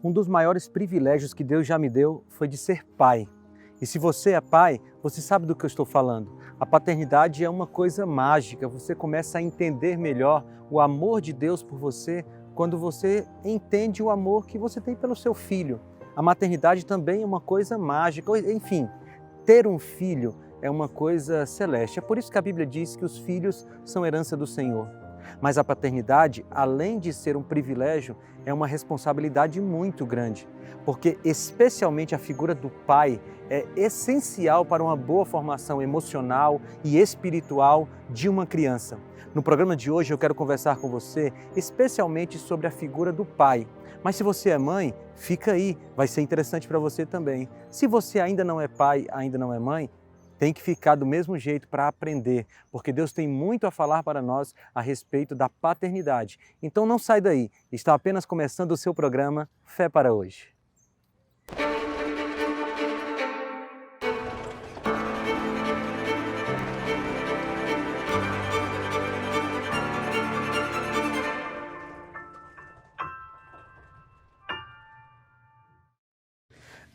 Um dos maiores privilégios que Deus já me deu foi de ser pai. E se você é pai, você sabe do que eu estou falando. A paternidade é uma coisa mágica, você começa a entender melhor o amor de Deus por você quando você entende o amor que você tem pelo seu filho. A maternidade também é uma coisa mágica, enfim, ter um filho é uma coisa celeste. É por isso que a Bíblia diz que os filhos são herança do Senhor. Mas a paternidade, além de ser um privilégio, é uma responsabilidade muito grande, porque especialmente a figura do pai é essencial para uma boa formação emocional e espiritual de uma criança. No programa de hoje eu quero conversar com você especialmente sobre a figura do pai. Mas se você é mãe, fica aí, vai ser interessante para você também. Se você ainda não é pai, ainda não é mãe, tem que ficar do mesmo jeito para aprender, porque Deus tem muito a falar para nós a respeito da paternidade. Então não sai daí, está apenas começando o seu programa Fé para Hoje.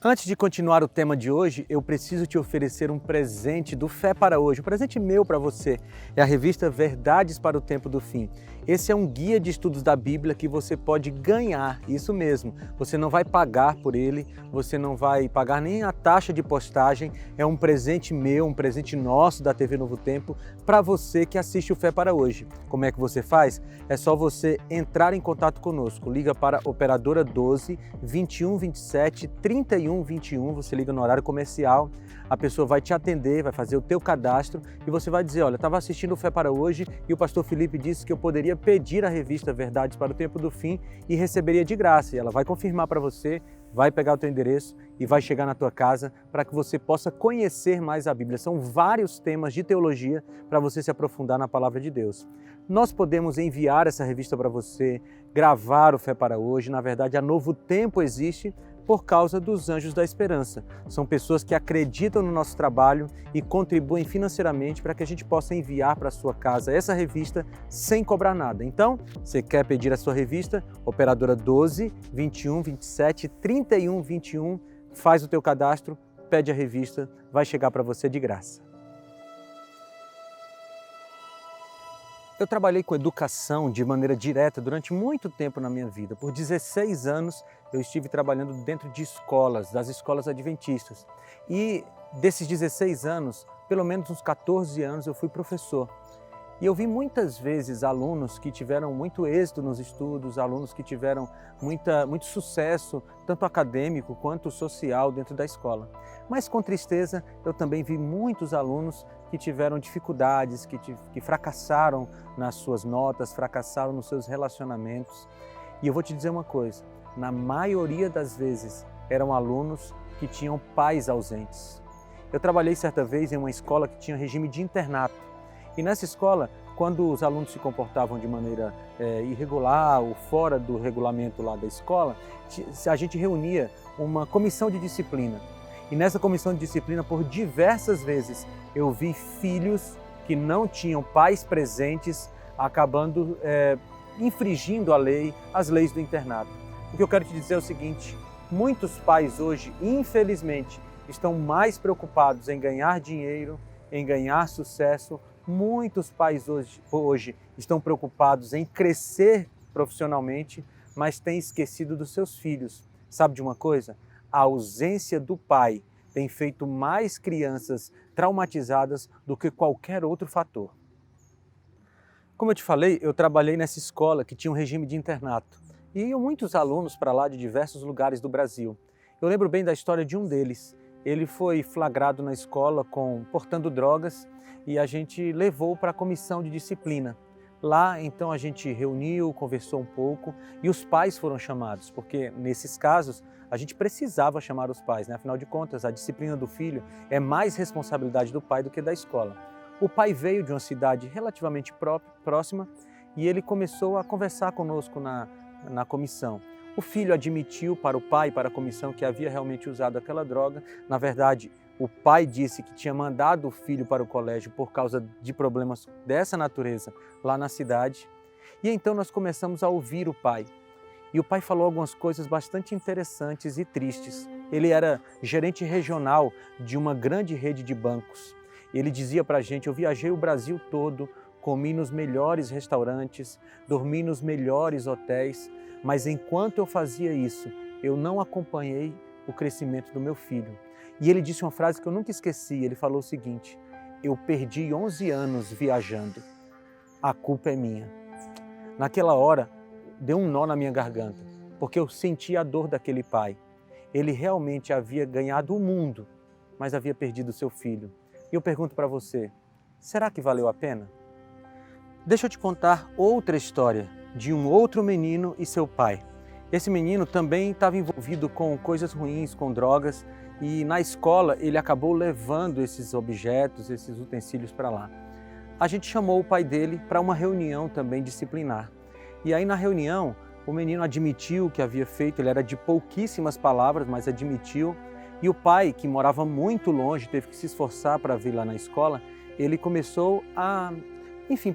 Antes de continuar o tema de hoje, eu preciso te oferecer um presente do Fé para Hoje, um presente meu para você. É a revista Verdades para o Tempo do Fim. Esse é um guia de estudos da Bíblia que você pode ganhar, isso mesmo. Você não vai pagar por ele, você não vai pagar nem a taxa de postagem. É um presente meu, um presente nosso da TV Novo Tempo para você que assiste o Fé para Hoje. Como é que você faz? É só você entrar em contato conosco. Liga para a operadora 12 21 27 31 21, você liga no horário comercial, a pessoa vai te atender, vai fazer o teu cadastro e você vai dizer, olha, estava assistindo o Fé para Hoje e o pastor Felipe disse que eu poderia pedir a revista Verdades para o Tempo do Fim e receberia de graça. E ela vai confirmar para você, vai pegar o teu endereço e vai chegar na tua casa para que você possa conhecer mais a Bíblia. São vários temas de teologia para você se aprofundar na palavra de Deus. Nós podemos enviar essa revista para você, gravar o Fé para Hoje. Na verdade, a Novo Tempo existe por causa dos Anjos da Esperança. São pessoas que acreditam no nosso trabalho e contribuem financeiramente para que a gente possa enviar para a sua casa essa revista sem cobrar nada. Então, você quer pedir a sua revista? Operadora 12 21 27 31 21, faz o teu cadastro, pede a revista, vai chegar para você de graça. Eu trabalhei com educação de maneira direta durante muito tempo na minha vida. Por 16 anos eu estive trabalhando dentro de escolas, das escolas adventistas. E desses 16 anos, pelo menos uns 14 anos eu fui professor. E eu vi muitas vezes alunos que tiveram muito êxito nos estudos, alunos que tiveram muito sucesso, tanto acadêmico quanto social dentro da escola. Mas com tristeza eu também vi muitos alunos que tiveram dificuldades, que fracassaram nas suas notas, fracassaram nos seus relacionamentos. E eu vou te dizer uma coisa, na maioria das vezes eram alunos que tinham pais ausentes. Eu trabalhei certa vez em uma escola que tinha regime de internato. E nessa escola, quando os alunos se comportavam de maneira irregular ou fora do regulamento lá da escola, a gente reunia uma comissão de disciplina. E nessa comissão de disciplina, por diversas vezes, eu vi filhos que não tinham pais presentes acabando infringindo a lei, as leis do internato. O que eu quero te dizer é o seguinte, muitos pais hoje, infelizmente, estão mais preocupados em ganhar dinheiro, em ganhar sucesso. Muitos pais hoje estão preocupados em crescer profissionalmente, mas têm esquecido dos seus filhos. Sabe de uma coisa? A ausência do pai tem feito mais crianças traumatizadas do que qualquer outro fator. Como eu te falei, eu trabalhei nessa escola que tinha um regime de internato. E iam muitos alunos para lá de diversos lugares do Brasil. Eu lembro bem da história de um deles. Ele foi flagrado na escola portando drogas e a gente levou para a comissão de disciplina. Lá, então, a gente reuniu, conversou um pouco e os pais foram chamados, porque nesses casos a gente precisava chamar os pais, né? Afinal de contas, a disciplina do filho é mais responsabilidade do pai do que da escola. O pai veio de uma cidade relativamente próxima e ele começou a conversar conosco na comissão. O filho admitiu para o pai e para a comissão que havia realmente usado aquela droga. Na verdade, o pai disse que tinha mandado o filho para o colégio por causa de problemas dessa natureza lá na cidade. E então nós começamos a ouvir o pai. E o pai falou algumas coisas bastante interessantes e tristes. Ele era gerente regional de uma grande rede de bancos. Ele dizia para a gente: eu viajei o Brasil todo, comi nos melhores restaurantes, dormi nos melhores hotéis, mas enquanto eu fazia isso, eu não acompanhei o crescimento do meu filho. E ele disse uma frase que eu nunca esqueci. Ele falou o seguinte: eu perdi 11 anos viajando. A culpa é minha. Naquela hora, deu um nó na minha garganta, porque eu senti a dor daquele pai. Ele realmente havia ganhado o mundo, mas havia perdido seu filho. E eu pergunto para você, será que valeu a pena? Deixa eu te contar outra história de um outro menino e seu pai. Esse menino também estava envolvido com coisas ruins, com drogas, e na escola ele acabou levando esses objetos, esses utensílios para lá. A gente chamou o pai dele para uma reunião também disciplinar. E aí na reunião, o menino admitiu o que havia feito. Ele era de pouquíssimas palavras, mas admitiu. E o pai, que morava muito longe, teve que se esforçar para vir lá na escola, ele começou a,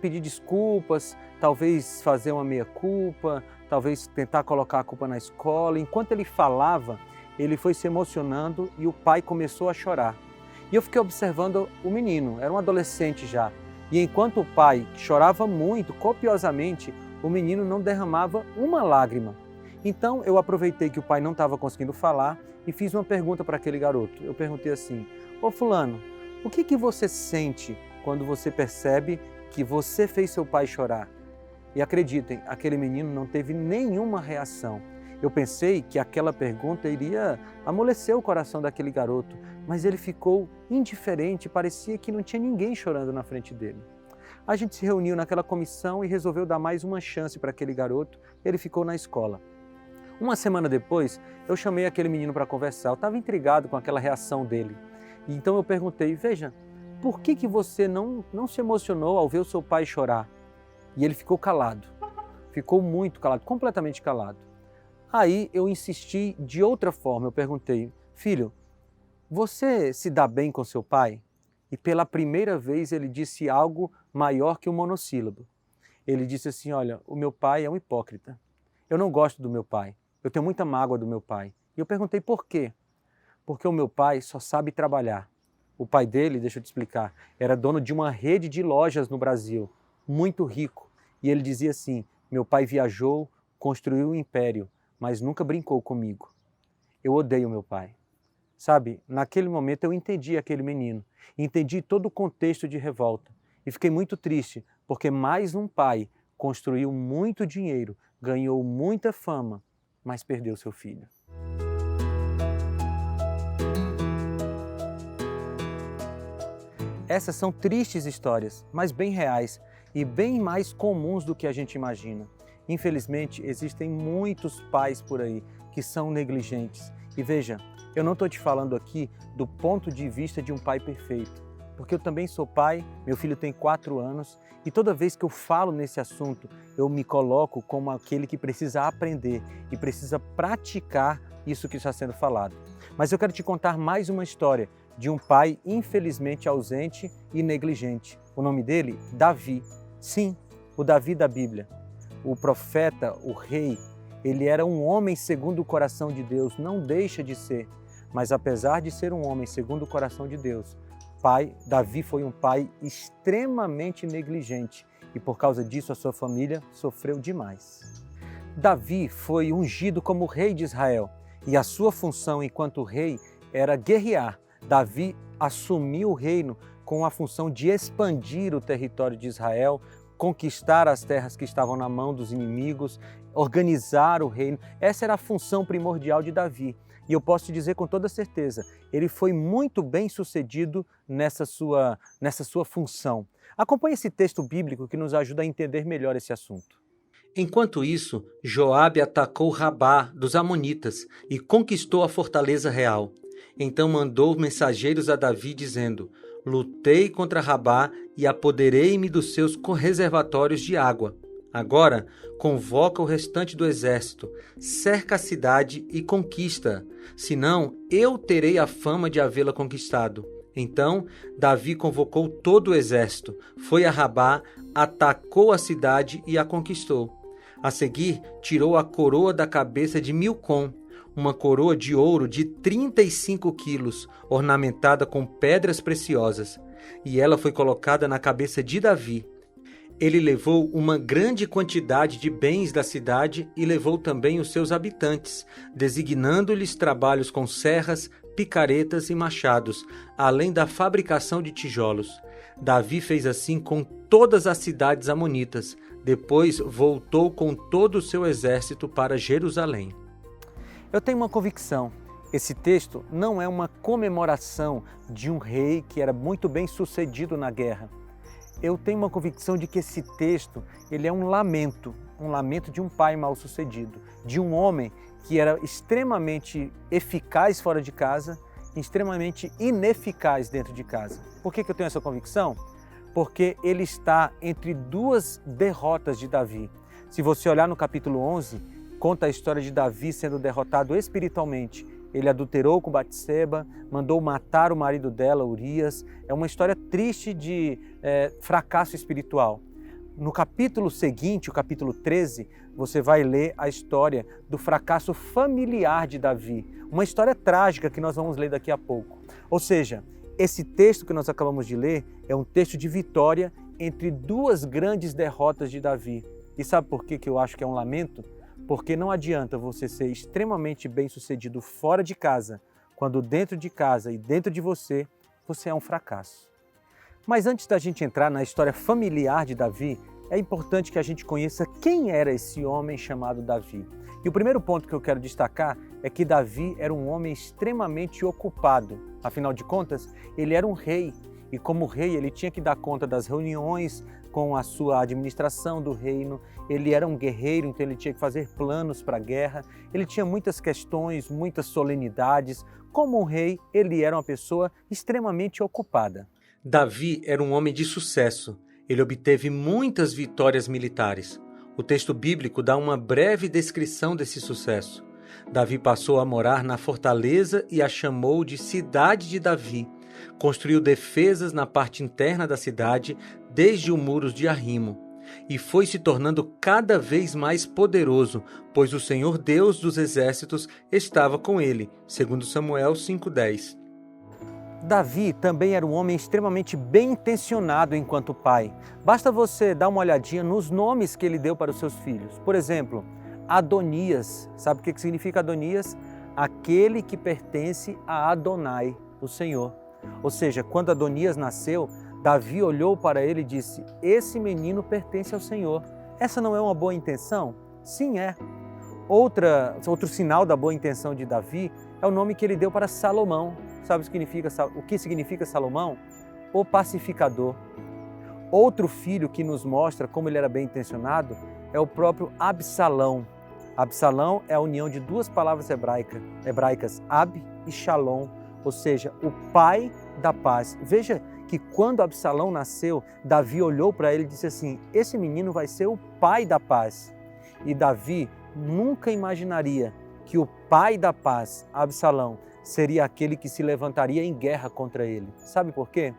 pedir desculpas, talvez fazer uma meia-culpa, talvez tentar colocar a culpa na escola. Enquanto ele falava, ele foi se emocionando e o pai começou a chorar. E eu fiquei observando o menino, era um adolescente já. E enquanto o pai chorava muito, copiosamente, o menino não derramava uma lágrima. Então eu aproveitei que o pai não estava conseguindo falar e fiz uma pergunta para aquele garoto. Eu perguntei assim: ô fulano, o que você sente quando você percebe que você fez seu pai chorar? E acreditem, aquele menino não teve nenhuma reação. Eu pensei que aquela pergunta iria amolecer o coração daquele garoto, mas ele ficou indiferente, parecia que não tinha ninguém chorando na frente dele. A gente se reuniu naquela comissão e resolveu dar mais uma chance para aquele garoto. Ele ficou na escola. Uma semana depois, eu chamei aquele menino para conversar. Eu estava intrigado com aquela reação dele. Então eu perguntei: veja, por que você não se emocionou ao ver o seu pai chorar? E ele ficou calado. Ficou muito calado, completamente calado. Aí eu insisti de outra forma. Eu perguntei: filho, você se dá bem com seu pai? E pela primeira vez ele disse algo maior que um monossílabo. Ele disse assim: olha, o meu pai é um hipócrita. Eu não gosto do meu pai. Eu tenho muita mágoa do meu pai. E eu perguntei por quê? Porque o meu pai só sabe trabalhar. O pai dele, deixa eu te explicar, era dono de uma rede de lojas no Brasil, muito rico. E ele dizia assim: meu pai viajou, construiu um império, mas nunca brincou comigo. Eu odeio meu pai. Sabe, naquele momento eu entendi aquele menino, entendi todo o contexto de revolta e fiquei muito triste porque mais um pai construiu muito dinheiro, ganhou muita fama, mas perdeu seu filho. Essas são tristes histórias, mas bem reais e bem mais comuns do que a gente imagina. Infelizmente, existem muitos pais por aí que são negligentes. E veja, eu não estou te falando aqui do ponto de vista de um pai perfeito, porque eu também sou pai, meu filho tem 4 anos e toda vez que eu falo nesse assunto, eu me coloco como aquele que precisa aprender e precisa praticar isso que está sendo falado. Mas eu quero te contar mais uma história de um pai infelizmente ausente e negligente. O nome dele? Davi. Sim, o Davi da Bíblia. O profeta, o rei, ele era um homem segundo o coração de Deus, não deixa de ser. Mas apesar de ser um homem segundo o coração de Deus, Davi foi um pai extremamente negligente e por causa disso a sua família sofreu demais. Davi foi ungido como rei de Israel e a sua função enquanto rei era guerrear. Davi assumiu o reino com a função de expandir o território de Israel, conquistar as terras que estavam na mão dos inimigos, organizar o reino. Essa era a função primordial de Davi. E eu posso te dizer com toda certeza, ele foi muito bem sucedido nessa sua função. Acompanhe esse texto bíblico que nos ajuda a entender melhor esse assunto. Enquanto isso, Joabe atacou Rabá dos Amonitas e conquistou a fortaleza real. Então mandou mensageiros a Davi dizendo: lutei contra Rabá e apoderei-me dos seus reservatórios de água. Agora, convoca o restante do exército, cerca a cidade e conquista-a, senão eu terei a fama de havê-la conquistado. Então, Davi convocou todo o exército, foi a Rabá, atacou a cidade e a conquistou. A seguir, tirou a coroa da cabeça de Milcom, uma coroa de ouro de 35 quilos, ornamentada com pedras preciosas, e ela foi colocada na cabeça de Davi. Ele levou uma grande quantidade de bens da cidade e levou também os seus habitantes, designando-lhes trabalhos com serras, picaretas e machados, além da fabricação de tijolos. Davi fez assim com todas as cidades amonitas. Depois voltou com todo o seu exército para Jerusalém. Eu tenho uma convicção. Esse texto não é uma comemoração de um rei que era muito bem sucedido na guerra. Eu tenho uma convicção de que esse texto ele é um lamento de um pai mal sucedido, de um homem que era extremamente eficaz fora de casa e extremamente ineficaz dentro de casa. Por que eu tenho essa convicção? Porque ele está entre duas derrotas de Davi. Se você olhar no capítulo 11, conta a história de Davi sendo derrotado espiritualmente. Ele adulterou com Batseba, mandou matar o marido dela, Urias. É uma história triste de fracasso espiritual. No capítulo seguinte, o capítulo 13, você vai ler a história do fracasso familiar de Davi. Uma história trágica que nós vamos ler daqui a pouco. Ou seja, esse texto que nós acabamos de ler é um texto de vitória entre duas grandes derrotas de Davi. E sabe por que eu acho que é um lamento? Porque não adianta você ser extremamente bem-sucedido fora de casa, quando dentro de casa e dentro de você é um fracasso. Mas antes da gente entrar na história familiar de Davi, é importante que a gente conheça quem era esse homem chamado Davi. E o primeiro ponto que eu quero destacar é que Davi era um homem extremamente ocupado. Afinal de contas, ele era um rei. E como rei, ele tinha que dar conta das reuniões com a sua administração do reino. Ele era um guerreiro, então ele tinha que fazer planos para a guerra. Ele tinha muitas questões, muitas solenidades. Como um rei, ele era uma pessoa extremamente ocupada. Davi era um homem de sucesso. Ele obteve muitas vitórias militares. O texto bíblico dá uma breve descrição desse sucesso. Davi passou a morar na fortaleza e a chamou de Cidade de Davi. Construiu defesas na parte interna da cidade, desde os muros de arrimo, e foi se tornando cada vez mais poderoso, pois o Senhor Deus dos exércitos estava com ele, segundo Samuel 5:10. Davi também era um homem extremamente bem intencionado enquanto pai. Basta você dar uma olhadinha nos nomes que ele deu para os seus filhos. Por exemplo, Adonias. Sabe o que significa Adonias? Aquele que pertence a Adonai, o Senhor. Ou seja, quando Adonias nasceu, Davi olhou para ele e disse: esse menino pertence ao Senhor. Essa não é uma boa intenção? Sim, é. Outro sinal da boa intenção de Davi é o nome que ele deu para Salomão. Sabe o que significa Salomão? O pacificador. Outro filho que nos mostra como ele era bem intencionado é o próprio Absalão. Absalão é a união de duas palavras hebraicas, Ab e Shalom, ou seja, o pai da paz. Veja que quando Absalão nasceu, Davi olhou para ele e disse assim: esse menino vai ser o pai da paz. E Davi nunca imaginaria que o pai da paz, Absalão, seria aquele que se levantaria em guerra contra ele. Sabe por quê?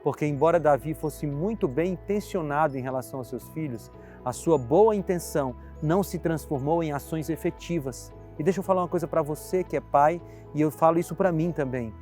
Porque embora Davi fosse muito bem intencionado em relação aos seus filhos, a sua boa intenção não se transformou em ações efetivas. E deixa eu falar uma coisa para você que é pai, e eu falo isso para mim também.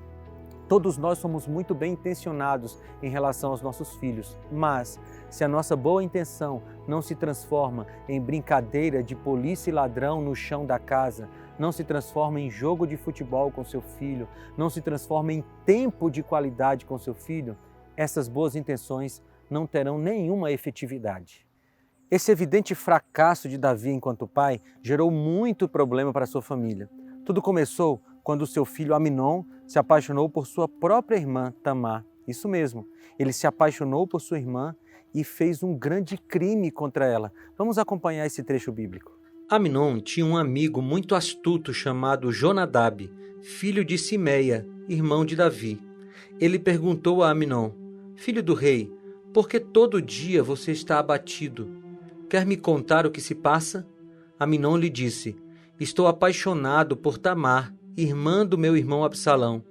Todos nós somos muito bem intencionados em relação aos nossos filhos, mas se a nossa boa intenção não se transforma em brincadeira de polícia e ladrão no chão da casa, não se transforma em jogo de futebol com seu filho, não se transforma em tempo de qualidade com seu filho, essas boas intenções não terão nenhuma efetividade. Esse evidente fracasso de Davi enquanto pai gerou muito problema para sua família. Tudo começou quando seu filho Amnon se apaixonou por sua própria irmã Tamar. Isso mesmo, ele se apaixonou por sua irmã e fez um grande crime contra ela. Vamos acompanhar esse trecho bíblico. Amnon tinha um amigo muito astuto chamado Jonadab, filho de Simeia, irmão de Davi. Ele perguntou a Amnon: filho do rei, por que todo dia você está abatido? Quer me contar o que se passa? Amnon lhe disse: estou apaixonado por Tamar, irmã do meu irmão Absalão.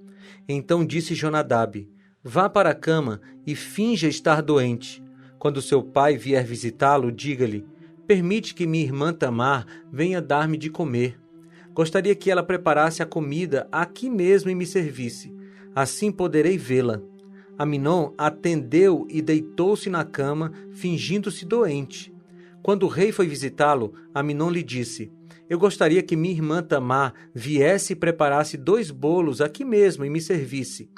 Então disse Jonadab: vá para a cama e finja estar doente. Quando seu pai vier visitá-lo, diga-lhe: permite que minha irmã Tamar venha dar-me de comer. Gostaria que ela preparasse a comida aqui mesmo e me servisse. Assim poderei vê-la. Aminon atendeu e deitou-se na cama, fingindo-se doente. Quando o rei foi visitá-lo, Aminon lhe disse: eu gostaria que minha irmã Tamar viesse e preparasse 2 bolos aqui mesmo e me servisse.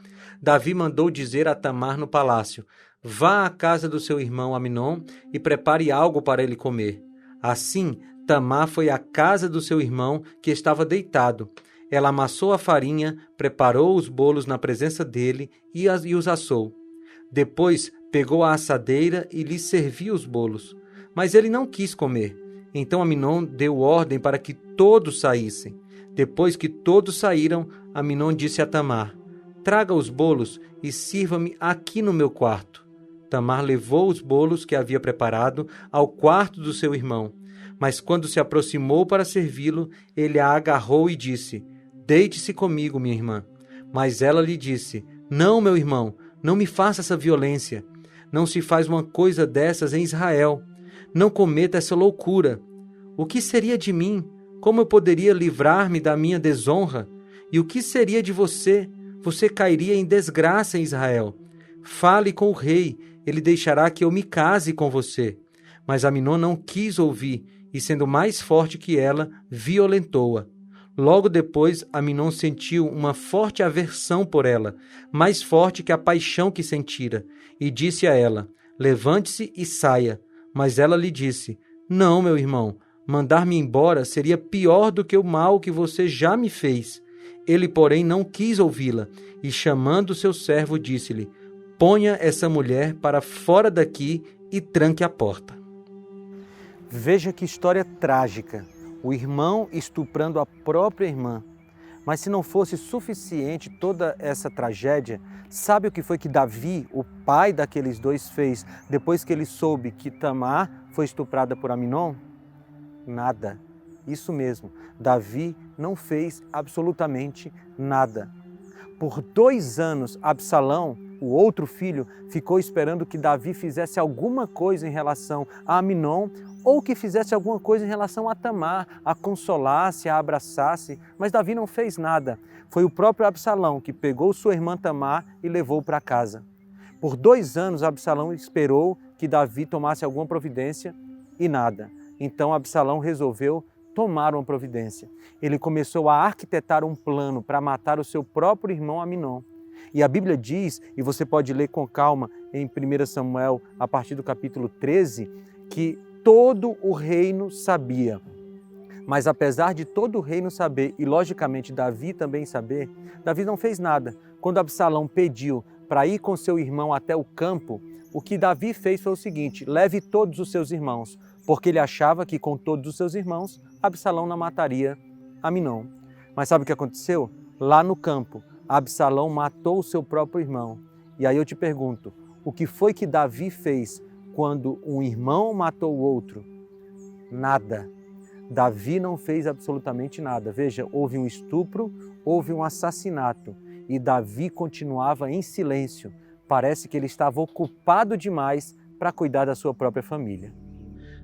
Davi mandou dizer a Tamar no palácio: vá à casa do seu irmão Aminon e prepare algo para ele comer. Assim, Tamar foi à casa do seu irmão, que estava deitado. Ela amassou a farinha, preparou os bolos na presença dele e os assou. Depois pegou a assadeira e lhe serviu os bolos. Mas ele não quis comer. Então Aminon deu ordem para que todos saíssem. Depois que todos saíram, Aminon disse a Tamar: traga os bolos e sirva-me aqui no meu quarto. Tamar levou os bolos que havia preparado ao quarto do seu irmão. Mas quando se aproximou para servi-lo, ele a agarrou e disse: deite-se comigo, minha irmã. Mas ela lhe disse: não, meu irmão, não me faça essa violência. Não se faz uma coisa dessas em Israel. Não cometa essa loucura. O que seria de mim? Como eu poderia livrar-me da minha desonra? E o que seria de você? Você cairia em desgraça em Israel. Fale com o rei, ele deixará que eu me case com você. Mas Aminon não quis ouvir, e sendo mais forte que ela, violentou-a. Logo depois, Aminon sentiu uma forte aversão por ela, mais forte que a paixão que sentira, e disse a ela: levante-se e saia. Mas ela lhe disse: não, meu irmão, mandar-me embora seria pior do que o mal que você já me fez. Ele, porém, não quis ouvi-la, e chamando seu servo, disse-lhe: ponha essa mulher para fora daqui e tranque a porta. Veja que história trágica. O irmão estuprando a própria irmã. Mas se não fosse suficiente toda essa tragédia, sabe o que foi que Davi, o pai daqueles 2, fez depois que ele soube que Tamar foi estuprada por Aminon? Nada. Isso mesmo, Davi não fez absolutamente nada. Por 2 anos, Absalão, o outro filho, ficou esperando que Davi fizesse alguma coisa em relação a Aminon ou que fizesse alguma coisa em relação a Tamar, a consolasse, a abraçasse, mas Davi não fez nada. Foi o próprio Absalão que pegou sua irmã Tamar e levou para casa. Por 2 anos, Absalão esperou que Davi tomasse alguma providência e nada. Então Absalão resolveu tomar uma providência. Ele começou a arquitetar um plano para matar o seu próprio irmão Aminon. E a Bíblia diz, e você pode ler com calma em 1 Samuel, a partir do capítulo 13, que todo o reino sabia. Mas apesar de todo o reino saber, e logicamente Davi também saber, Davi não fez nada. Quando Absalão pediu para ir com seu irmão até o campo, o que Davi fez foi o seguinte: leve todos os seus irmãos, porque ele achava que com todos os seus irmãos, Absalão não mataria Aminon. Mas sabe o que aconteceu? Lá no campo, Absalão matou o seu próprio irmão. E aí eu te pergunto, o que foi que Davi fez quando um irmão matou o outro? Nada. Davi não fez absolutamente nada. Veja, houve um estupro, houve um assassinato e Davi continuava em silêncio. Parece que ele estava ocupado demais para cuidar da sua própria família.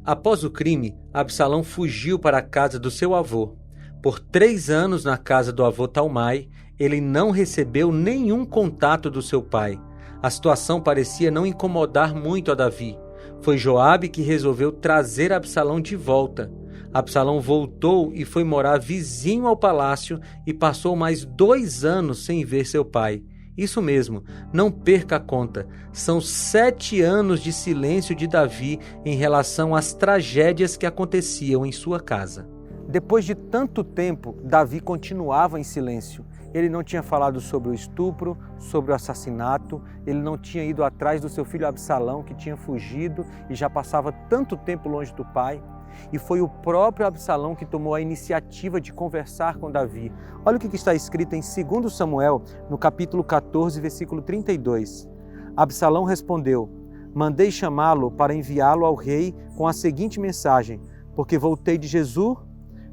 Após o crime, Absalão fugiu para a casa do seu avô. Por 3 anos na casa do avô Talmai, ele não recebeu nenhum contato do seu pai. A situação parecia não incomodar muito a Davi. Foi Joabe que resolveu trazer Absalão de volta. Absalão voltou e foi morar vizinho ao palácio e passou mais 2 anos sem ver seu pai. Isso mesmo, não perca a conta. São 7 anos de silêncio de Davi em relação às tragédias que aconteciam em sua casa. Depois de tanto tempo, Davi continuava em silêncio. Ele não tinha falado sobre o estupro, sobre o assassinato, ele não tinha ido atrás do seu filho Absalão, que tinha fugido e já passava tanto tempo longe do pai. E foi o próprio Absalão que tomou a iniciativa de conversar com Davi. Olha o que está escrito em 2 Samuel, no capítulo 14, versículo 32. Absalão respondeu: mandei chamá-lo para enviá-lo ao rei com a seguinte mensagem: porque voltei de Jesur,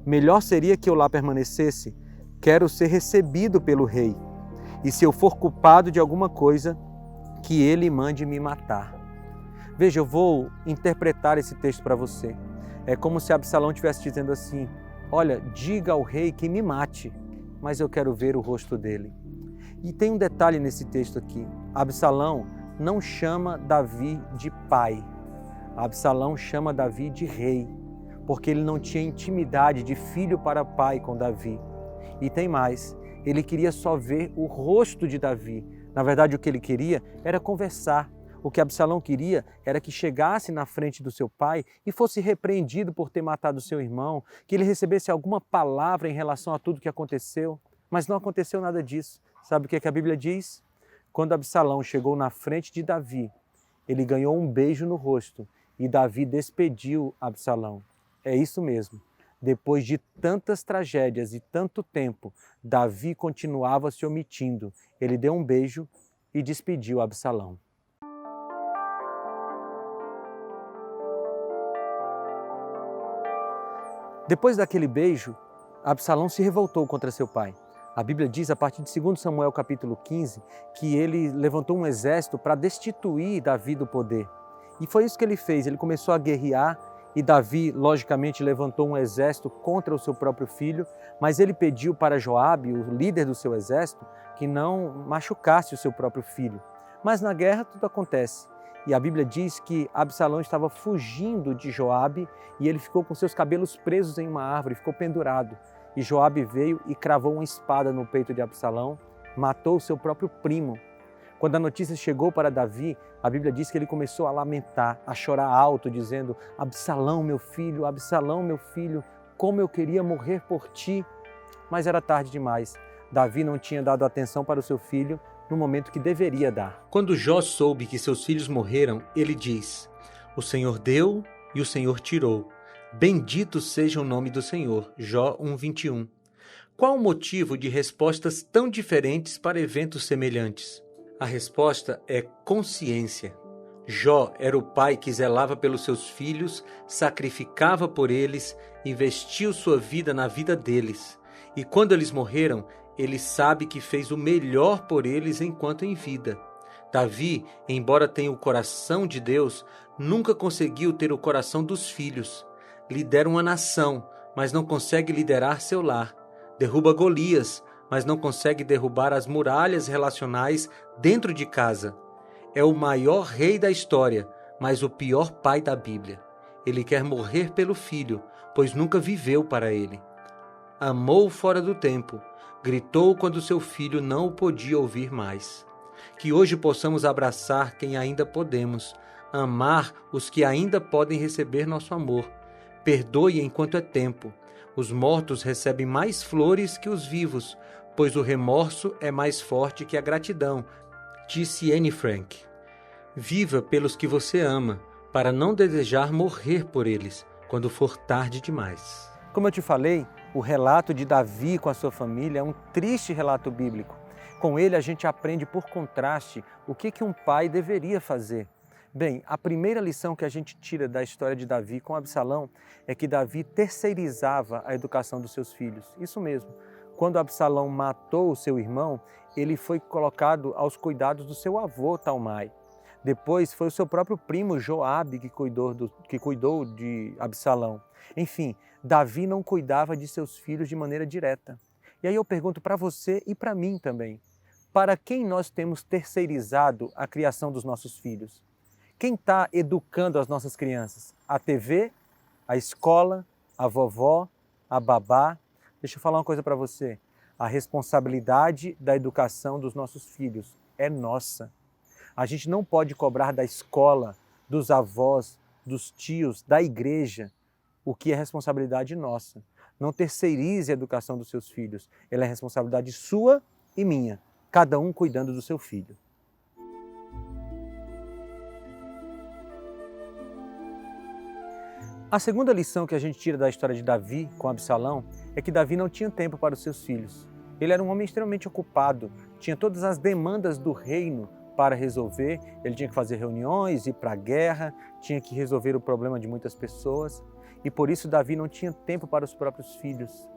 melhor seria que eu lá permanecesse. Quero ser recebido pelo rei. E se eu for culpado de alguma coisa, que ele mande me matar. Veja, eu vou interpretar esse texto para você. É como se Absalão estivesse dizendo assim: olha, diga ao rei que me mate, mas eu quero ver o rosto dele. E tem um detalhe nesse texto aqui: Absalão não chama Davi de pai, Absalão chama Davi de rei, porque ele não tinha intimidade de filho para pai com Davi. E tem mais, ele queria só ver o rosto de Davi. Na verdade, o que ele queria era conversar. O que Absalão queria era que chegasse na frente do seu pai e fosse repreendido por ter matado seu irmão, que ele recebesse alguma palavra em relação a tudo que aconteceu. Mas não aconteceu nada disso. Sabe o que a Bíblia diz? Quando Absalão chegou na frente de Davi, ele ganhou um beijo no rosto e Davi despediu Absalão. É isso mesmo. Depois de tantas tragédias e tanto tempo, Davi continuava se omitindo. Ele deu um beijo e despediu Absalão. Depois daquele beijo, Absalão se revoltou contra seu pai. A Bíblia diz, a partir de 2 Samuel capítulo 15, que ele levantou um exército para destituir Davi do poder. E foi isso que ele fez, ele começou a guerrear e Davi, logicamente, levantou um exército contra o seu próprio filho, mas ele pediu para Joabe, o líder do seu exército, que não machucasse o seu próprio filho. Mas na guerra tudo acontece. E a Bíblia diz que Absalão estava fugindo de Joabe e ele ficou com seus cabelos presos em uma árvore, ficou pendurado. E Joabe veio e cravou uma espada no peito de Absalão, matou o seu próprio primo. Quando a notícia chegou para Davi, a Bíblia diz que ele começou a lamentar, a chorar alto, dizendo: Absalão, meu filho, como eu queria morrer por ti. Mas era tarde demais. Davi não tinha dado atenção para o seu filho no momento que deveria dar. Quando Jó soube que seus filhos morreram, ele diz: O Senhor deu e o Senhor tirou. Bendito seja o nome do Senhor. Jó 1:21. Qual o motivo de respostas tão diferentes para eventos semelhantes? A resposta é consciência. Jó era o pai que zelava pelos seus filhos, sacrificava por eles, investiu sua vida na vida deles. E quando eles morreram, ele sabe que fez o melhor por eles enquanto em vida. Davi, embora tenha o coração de Deus, nunca conseguiu ter o coração dos filhos. Lidera uma nação, mas não consegue liderar seu lar. Derruba Golias, mas não consegue derrubar as muralhas relacionais dentro de casa. É o maior rei da história, mas o pior pai da Bíblia. Ele quer morrer pelo filho, pois nunca viveu para ele. Amou fora do tempo, gritou quando seu filho não o podia ouvir mais. Que hoje possamos abraçar quem ainda podemos, amar os que ainda podem receber nosso amor. Perdoe enquanto é tempo. Os mortos recebem mais flores que os vivos, pois o remorso é mais forte que a gratidão, disse Anne Frank. Viva pelos que você ama, para não desejar morrer por eles, quando for tarde demais. Como eu te falei, o relato de Davi com a sua família é um triste relato bíblico. Com ele a gente aprende por contraste o que um pai deveria fazer. Bem, a primeira lição que a gente tira da história de Davi com Absalão é que Davi terceirizava a educação dos seus filhos. Isso mesmo. Quando Absalão matou o seu irmão, ele foi colocado aos cuidados do seu avô Talmai. Depois foi o seu próprio primo Joabe que cuidou de Absalão. Enfim, Davi não cuidava de seus filhos de maneira direta. E aí eu pergunto para você e para mim também, para quem nós temos terceirizado a criação dos nossos filhos? Quem está educando as nossas crianças? A TV, a escola, a vovó, a babá? Deixa eu falar uma coisa para você. A responsabilidade da educação dos nossos filhos é nossa. A gente não pode cobrar da escola, dos avós, dos tios, da igreja, o que é responsabilidade nossa. Não terceirize a educação dos seus filhos. Ela é responsabilidade sua e minha, cada um cuidando do seu filho. A segunda lição que a gente tira da história de Davi com Absalão é que Davi não tinha tempo para os seus filhos. Ele era um homem extremamente ocupado, tinha todas as demandas do reino para resolver, ele tinha que fazer reuniões, ir para a guerra, tinha que resolver o problema de muitas pessoas e por isso Davi não tinha tempo para os próprios filhos.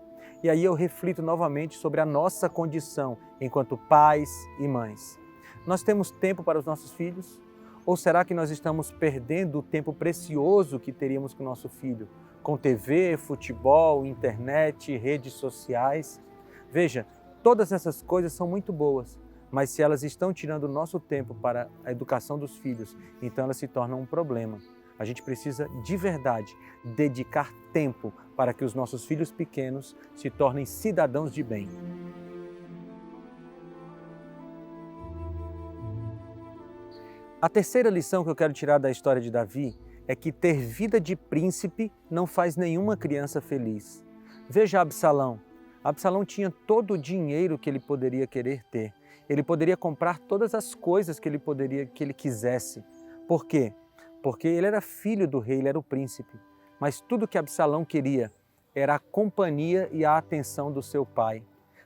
E aí eu reflito novamente sobre a nossa condição enquanto pais e mães. Nós temos tempo para os nossos filhos Ou será que nós estamos perdendo o tempo precioso que teríamos com o nosso filho? Com TV, futebol, internet, redes sociais? Veja, todas essas coisas são muito boas, mas se elas estão tirando o nosso tempo para a educação dos filhos, então elas se tornam um problema. A gente precisa, de verdade, dedicar tempo para que os nossos filhos pequenos se tornem cidadãos de bem. A terceira lição que eu quero tirar da história de Davi é que ter vida de príncipe não faz nenhuma criança feliz. Veja Absalão. Absalão tinha todo o dinheiro que ele poderia querer ter. Ele poderia comprar todas as coisas que ele quisesse. Por quê? Porque ele era filho do rei, ele era o príncipe. Mas tudo que Absalão queria era a companhia e a atenção do seu pai.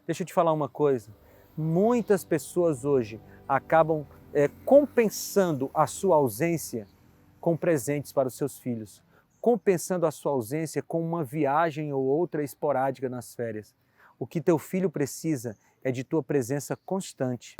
Deixa eu te falar uma coisa. Muitas pessoas hoje acabam compensando a sua ausência com presentes para os seus filhos, compensando a sua ausência com uma viagem ou outra esporádica nas férias. O que teu filho precisa é de tua presença constante.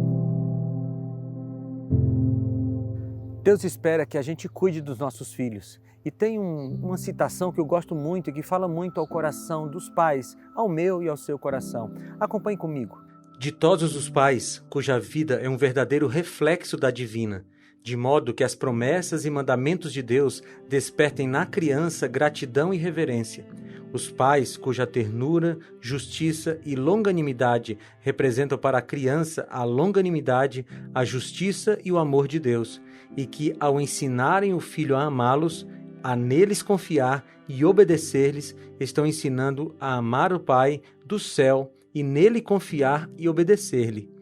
Deus espera que a gente cuide dos nossos filhos. E tem uma citação que eu gosto muito e que fala muito ao coração dos pais, ao meu e ao seu coração. Acompanhe comigo. Ditosos os pais, cuja vida é um verdadeiro reflexo da divina, de modo que as promessas e mandamentos de Deus despertem na criança gratidão e reverência. Os pais, cuja ternura, justiça e longanimidade representam para a criança a longanimidade, a justiça e o amor de Deus, e que, ao ensinarem o filho a amá-los, a neles confiar e obedecer-lhes, estão ensinando a amar o Pai do céu e nele confiar e obedecer-lhe.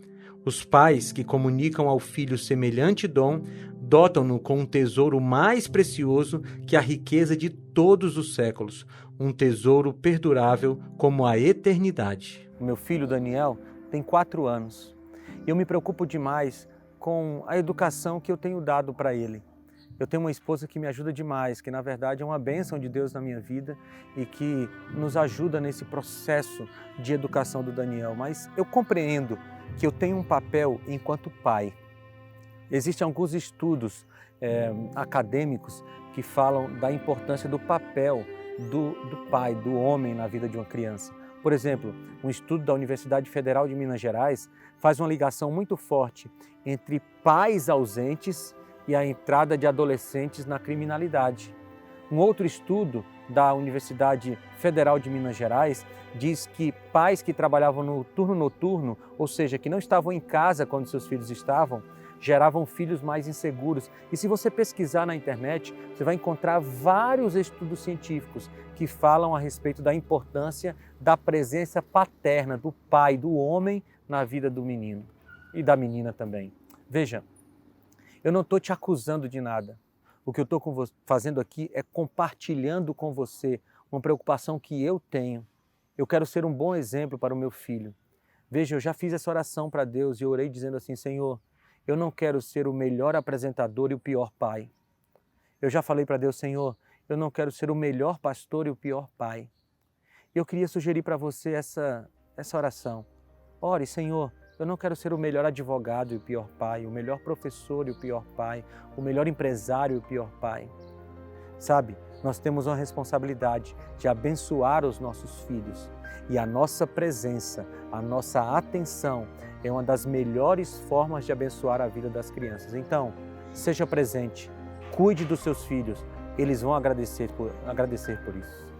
Os pais que comunicam ao filho semelhante dom, dotam-no com um tesouro mais precioso que a riqueza de todos os séculos, um tesouro perdurável como a eternidade. Meu filho Daniel tem 4 anos. Eu me preocupo demais com a educação que eu tenho dado para ele. Eu tenho uma esposa que me ajuda demais, que na verdade é uma bênção de Deus na minha vida e que nos ajuda nesse processo de educação do Daniel. Mas eu compreendo que eu tenho um papel enquanto pai. Existem alguns estudos acadêmicos que falam da importância do papel do pai, do homem na vida de uma criança. Por exemplo, um estudo da Universidade Federal de Minas Gerais faz uma ligação muito forte entre pais ausentes e a entrada de adolescentes na criminalidade. Um outro estudo da Universidade Federal de Minas Gerais diz que pais que trabalhavam no turno noturno, ou seja, que não estavam em casa quando seus filhos estavam, geravam filhos mais inseguros. E se você pesquisar na internet, você vai encontrar vários estudos científicos que falam a respeito da importância da presença paterna do pai, do homem, na vida do menino e da menina também. Veja, eu não estou te acusando de nada. O que eu estou fazendo aqui é compartilhando com você uma preocupação que eu tenho. Eu quero ser um bom exemplo para o meu filho. Veja, eu já fiz essa oração para Deus e eu orei dizendo assim: Senhor, eu não quero ser o melhor apresentador e o pior pai. Eu já falei para Deus: Senhor, eu não quero ser o melhor pastor e o pior pai. Eu queria sugerir para você essa oração. Ore, Senhor, eu não quero ser o melhor advogado e o pior pai, o melhor professor e o pior pai, o melhor empresário e o pior pai. Sabe, nós temos uma responsabilidade de abençoar os nossos filhos e a nossa presença, a nossa atenção é uma das melhores formas de abençoar a vida das crianças. Então, seja presente, cuide dos seus filhos, eles vão agradecer por isso.